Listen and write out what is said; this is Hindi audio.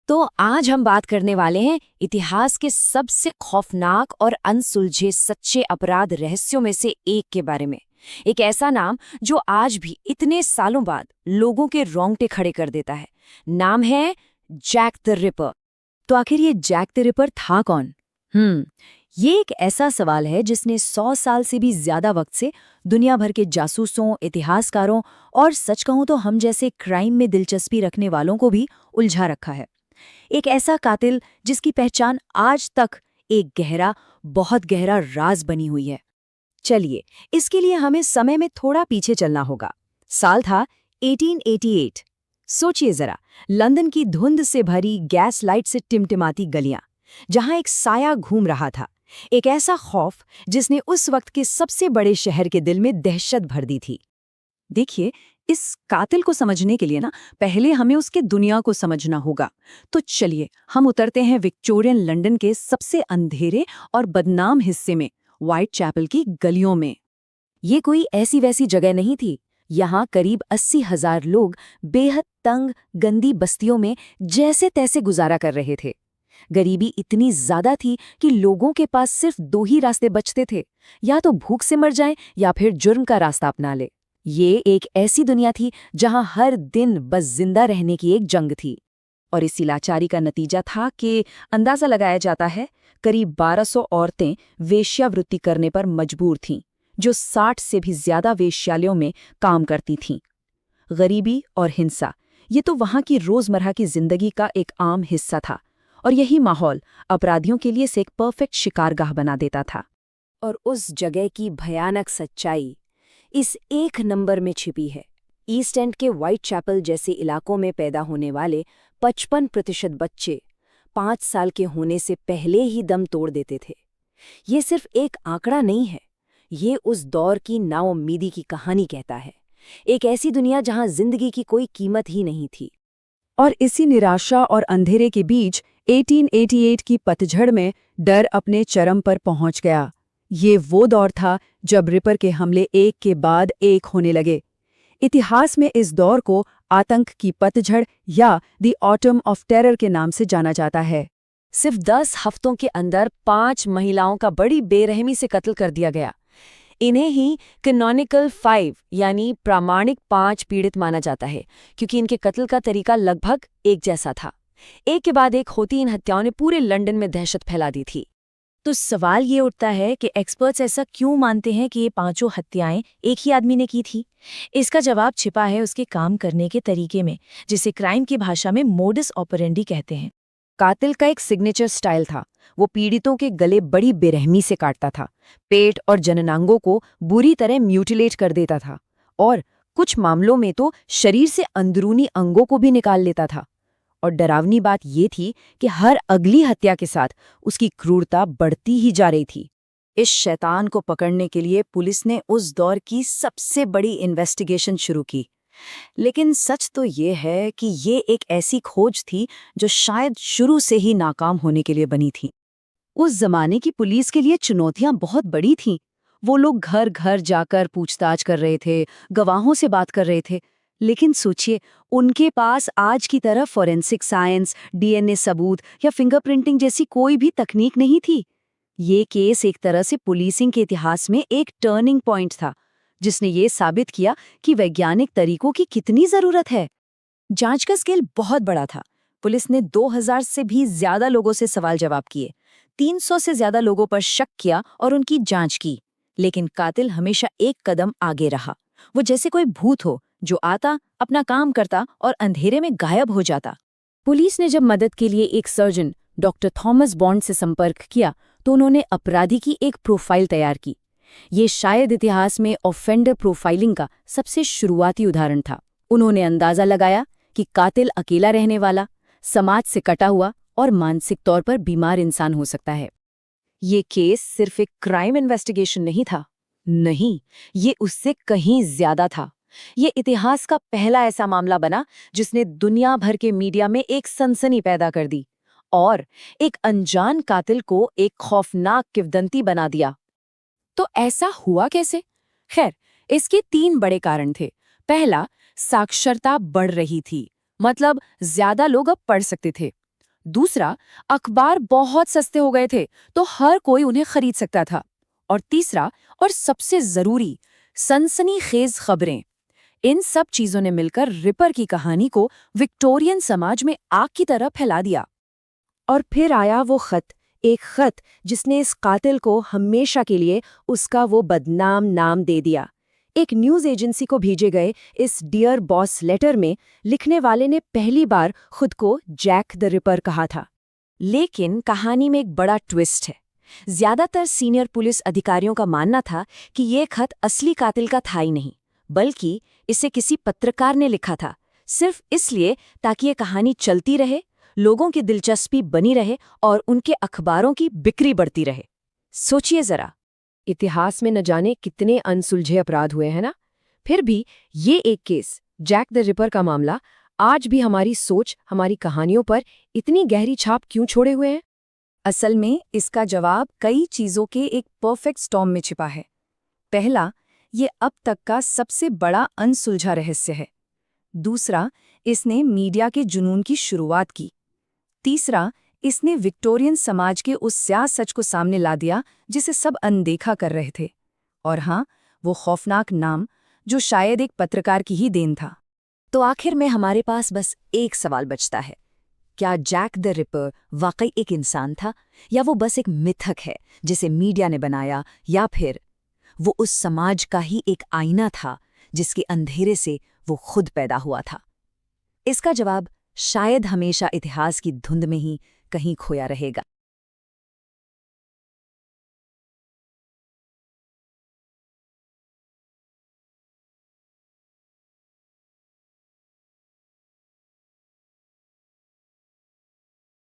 तो आज हम बात करने वाले हैं इतिहास के सबसे खौफनाक और अनसुलझे सच्चे अपराध रहस्यों में से एक के बारे में। एक ऐसा नाम जो आज भी इतने सालों बाद लोगों के रोंगटे खड़े कर देता है। नाम है जैक द रिपर। तो आखिर ये जैक द रिपर था कौन? ये एक ऐसा सवाल है जिसने 100 साल से भी ज्यादा वक्त से दुनिया भर के जासूसों, इतिहासकारों और सच कहूं तो हम जैसे क्राइम में दिलचस्पी रखने वालों को भी उलझा रखा है। एक ऐसा कातिल जिसकी पहचान आज तक एक गहरा, बहुत गहरा राज बनी हुई है। चलिए, इसके लिए हमें समय में थोड़ा पीछे चलना होगा। साल था 1888। सोचिए जरा, लंदन की धुंध से भरी गैस लाइट से टिमटिमाती गलियां, जहां एक साया घूम रहा था। एक ऐसा खौफ जिसने उस वक्त के सबसे बड़े शहर के दिल में दहशत भर दी थी। देखिए, इस कातिल को समझने के लिए पहले हमें उसके दुनिया को समझना होगा। तो चलिए हम उतरते हैं विक्टोरियन लंदन के सबसे अंधेरे और बदनाम हिस्से में, व्हाइट चैपल की गलियों में। ये कोई ऐसी वैसी जगह नहीं थी। यहाँ करीब 80,000 लोग बेहद तंग, गंदी बस्तियों में जैसे तैसे गुजारा कर रहे थे। गरीबी इतनी ज्यादा थी कि लोगों के पास सिर्फ 2 ही रास्ते बचते थे, या तो भूख से मर जाएं या फिर जुर्म का रास्ता अपना ले। ये एक ऐसी दुनिया थी जहां हर दिन बस जिंदा रहने की एक जंग थी। और इसी लाचारी का नतीजा था कि अंदाजा लगाया जाता है करीब 1200 औरतें वेश्यावृत्ति करने पर मजबूर थीं, जो 60 से भी ज्यादा वेश्यालयों में काम करती थीं। गरीबी और हिंसा, ये तो वहां की रोजमर्रा की जिंदगी का एक आम हिस्सा था, और यही माहौल अपराधियों के लिए से एक परफेक्ट शिकारगाह बना देता था। और उस जगह की भयानक सच्चाई इस एक नंबर में छिपी है। ईस्ट एंड के व्हाइट चैपल जैसे इलाकों में पैदा होने वाले 55% बच्चे 5 साल के होने से पहले ही दम तोड़ देते थे। ये सिर्फ एक आंकड़ा नहीं है, ये उस दौर की नाउम्मीदी की कहानी कहता है। एक ऐसी दुनिया जहां जिंदगी की कोई कीमत ही नहीं थी। और इसी निराशा और अंधेरे के बीच 1888 की पतझड़ में डर अपने चरम पर पहुंच गया। ये वो दौर था जब रिपर के हमले एक के बाद एक होने लगे। इतिहास में इस दौर को आतंक की पतझड़ या द ऑटम ऑफ टेरर के नाम से जाना जाता है। सिर्फ 10 हफ्तों के अंदर 5 महिलाओं का बड़ी बेरहमी से कत्ल कर दिया गया। इन्हें ही कैनोनिकल 5 यानी प्रामाणिक 5 पीड़ित माना जाता है, क्योंकि इनके कत्ल का तरीका लगभग एक जैसा था। एक के बाद एक होती इन हत्याओं ने पूरे लंदन में दहशत फैला दी थी। तो सवाल ये उठता है कि एक्सपर्ट्स ऐसा क्यों मानते हैं कि ये 5 हत्याएं एक ही आदमी ने की थी? इसका जवाब छिपा है उसके काम करने के तरीके में, जिसे क्राइम की भाषा में मोडस ऑपरेंडी कहते हैं। कातिल का एक सिग्नेचर स्टाइल था। वो पीड़ितों के गले बड़ी बेरहमी से काटता था, पेट और जननांगों को बुरी तरह म्यूटिलेट कर देता था, और कुछ मामलों में तो शरीर से अंदरूनी अंगों को भी निकाल लेता था। और डरावनी बात ये थी कि हर अगली हत्या के साथ उसकी क्रूरता बढ़ती ही जा रही थी। इस शैतान को पकड़ने के लिए पुलिस ने उस दौर की सबसे बड़ी इन्वेस्टिगेशन शुरू की। लेकिन सच तो ये है कि ये एक ऐसी खोज थी जो शायद शुरू से ही नाकाम होने के लिए बनी थी। उस जमाने की पुलिस के लिए चुनौतियां बहुत बड़ी थीं। वो लोग घर घर जाकर पूछताछ कर रहे थे, गवाहों से बात कर रहे थे। लेकिन सोचिए, उनके पास आज की तरह फॉरेंसिक साइंस, डीएनए सबूत या फिंगरप्रिंटिंग जैसी कोई भी तकनीक नहीं थी। ये केस एक तरह से पुलिसिंग के इतिहास में एक टर्निंग पॉइंट था, जिसने ये साबित किया कि वैज्ञानिक तरीकों की कितनी जरूरत है। जांच का स्केल बहुत बड़ा था। पुलिस ने 2000 से भी ज्यादा लोगों से सवाल जवाब किए, 300 से ज्यादा लोगों पर शक किया और उनकी जांच की। लेकिन कातिल हमेशा एक कदम आगे रहा। वो जैसे कोई भूत हो जो आता, अपना काम करता और अंधेरे में गायब हो जाता। पुलिस ने जब मदद के लिए एक सर्जन डॉक्टर थॉमस बॉन्ड से संपर्क किया तो उन्होंने अपराधी की एक प्रोफाइल तैयार की। ये शायद इतिहास में ऑफेंडर प्रोफाइलिंग का सबसे शुरुआती उदाहरण था। उन्होंने अंदाजा लगाया कि कातिल अकेला रहने वाला, समाज से कटा हुआ और मानसिक तौर पर बीमार इंसान हो सकता है। ये केस सिर्फ एक क्राइम इन्वेस्टिगेशन नहीं था। नहीं, ये उससे कहीं ज्यादा था। ये इतिहास का पहला ऐसा मामला बना जिसने दुनिया भर के मीडिया में एक सनसनी पैदा कर दी और एक अनजान कातिल को एक खौफनाक किंवदंती बना दिया। तो ऐसा हुआ कैसे? खैर, इसके 3 बड़े कारण थे। पहला, साक्षरता बढ़ रही थी, मतलब ज्यादा लोग अब पढ़ सकते थे। दूसरा, अखबार बहुत सस्ते हो गए थे तो हर कोई उन्हें खरीद सकता था। और तीसरा और सबसे जरूरी, सनसनीखेज खबरें। इन सब चीजों ने मिलकर रिपर की कहानी को विक्टोरियन समाज में आग की तरह फैला दिया। और फिर आया वो खत, एक खत जिसने इस कातिल को हमेशा के लिए उसका वो बदनाम नाम दे दिया। एक न्यूज एजेंसी को भेजे गए इस डियर बॉस लेटर में लिखने वाले ने पहली बार खुद को जैक द रिपर कहा था। लेकिन कहानी में एक बड़ा ट्विस्ट है। ज्यादातर सीनियर पुलिस अधिकारियों का मानना था कि ये खत असली कातिल का था ही नहीं, बल्कि इसे किसी पत्रकार ने लिखा था, सिर्फ इसलिए ताकि ये कहानी चलती रहे, लोगों की दिलचस्पी बनी रहे और उनके अखबारों की बिक्री बढ़ती रहे। सोचिए जरा, इतिहास में न जाने कितने अनसुलझे अपराध हुए हैं ना, फिर भी ये एक केस, जैक द रिपर का मामला, आज भी हमारी सोच, हमारी कहानियों पर इतनी गहरी छाप क्यों छोड़े हुए हैं? असल में इसका जवाब कई चीजों के एक परफेक्ट स्टॉर्म में छिपा है। पहला, ये अब तक का सबसे बड़ा अनसुलझा रहस्य है। दूसरा, इसने मीडिया के जुनून की शुरुआत की। तीसरा, इसने विक्टोरियन समाज के उस स्याह सच को सामने ला दिया जिसे सब अनदेखा कर रहे थे। और हाँ, वो खौफनाक नाम जो शायद एक पत्रकार की ही देन था। तो आखिर में हमारे पास बस एक सवाल बचता है, क्या जैक द रिपर वाकई एक इंसान था, या वो बस एक मिथक है जिसे मीडिया ने बनाया, या फिर वो उस समाज का ही एक आईना था जिसके अंधेरे से वो खुद पैदा हुआ था? इसका जवाब शायद हमेशा इतिहास की धुंध में ही कहीं खोया रहेगा।